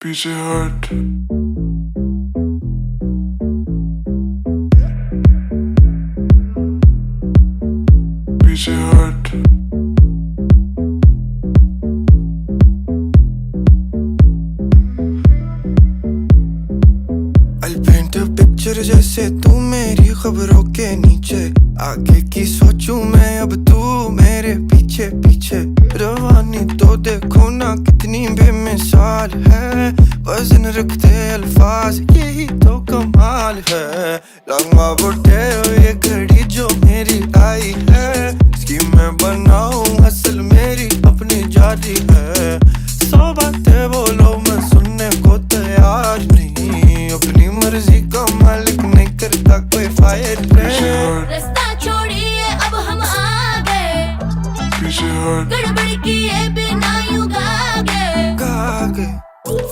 पीछे हट पीछे हट I'll paint a picture जैसे तू मेरी खबरों के नीचे आगे की सोचूं मैं अब तू मेरे पीछे पीछे रवानी तो देखो ना कितनी बेमिसाल है वजन रखते अल्फाज यही तो कमाल है लम्बा बुढ़े हो ये घड़ी जो मेरी आई है इसकी मैं बनाऊं असल मेरी अपनी जारी है 100 बातें बोलो मैं सुनने को तैयार नहीं अपनी मर्जी का मालिक नहीं करता कोई फायर रास्ता छोड़िए अब हम आ गए पीछे हट गड़बड़ किए बिना यूं गा गए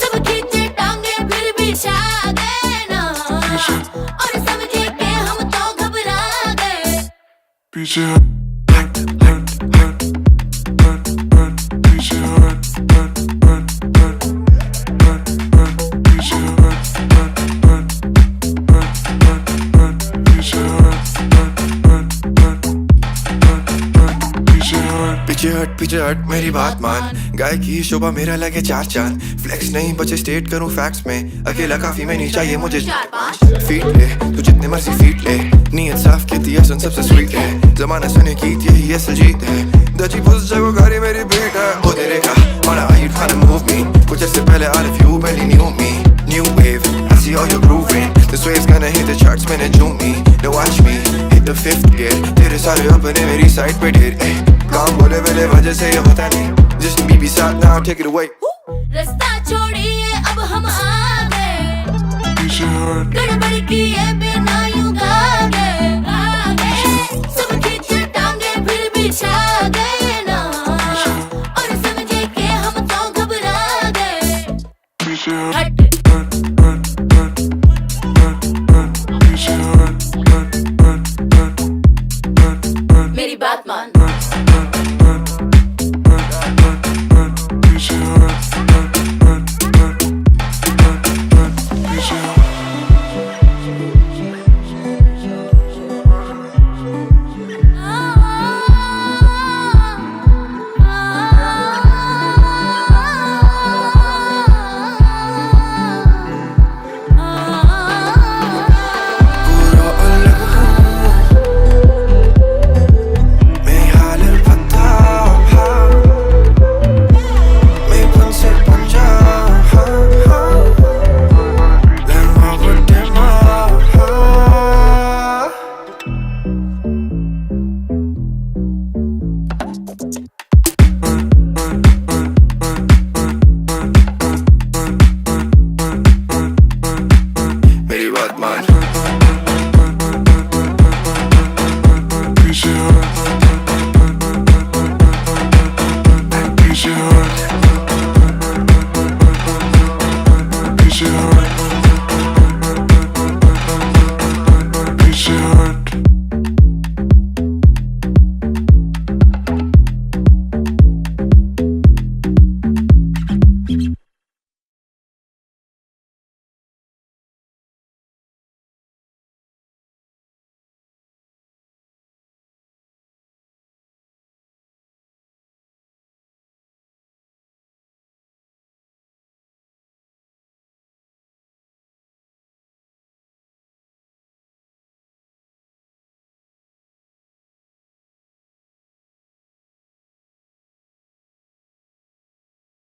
सब खींचे टांगे फिर भी छा गए ना और समझे के हम तो घबरा गए पीछे हट हट हट हट हट पीछे हट हट हट हट हट हट पीछे हट हट हट हट हट हट पीछे हट हट हट हट हट हट पीछे हट पीछे हट मेरी बात मान गाय की शोभा मेरा लगे 4 चांद फ्लेक्स नहीं बचे स्टेट करूं फैक्ट्स में अकेला काफी में नहीं चाहिए मुझे 4-5 फीट ले तू जितने मर्जी फीट ले नीयत साफ की थी असन सबसे स्वीट है जमाना सुने की थी यही असल जीत है दची फुस जगह गाड़ी मेरी बीट है ओ तेरे का wanna how you tryna move me कुछ ऐसे पहले all of you barely knew me new wave I see all you grooving this wave's gonna hit the charts मैंने झूम me now watch me hit the 5th gear तेरे सारे अपने मेरी side पे ढेर काम बोले मेरे वजह से ये होता नहीं जिसने बीबी साथ now take it away रास्ता छोड़िए अब हम आ गए पीछे हट गड़बड़ किए बिना यूं गा गए सब खींचे टांगे फिर भी छा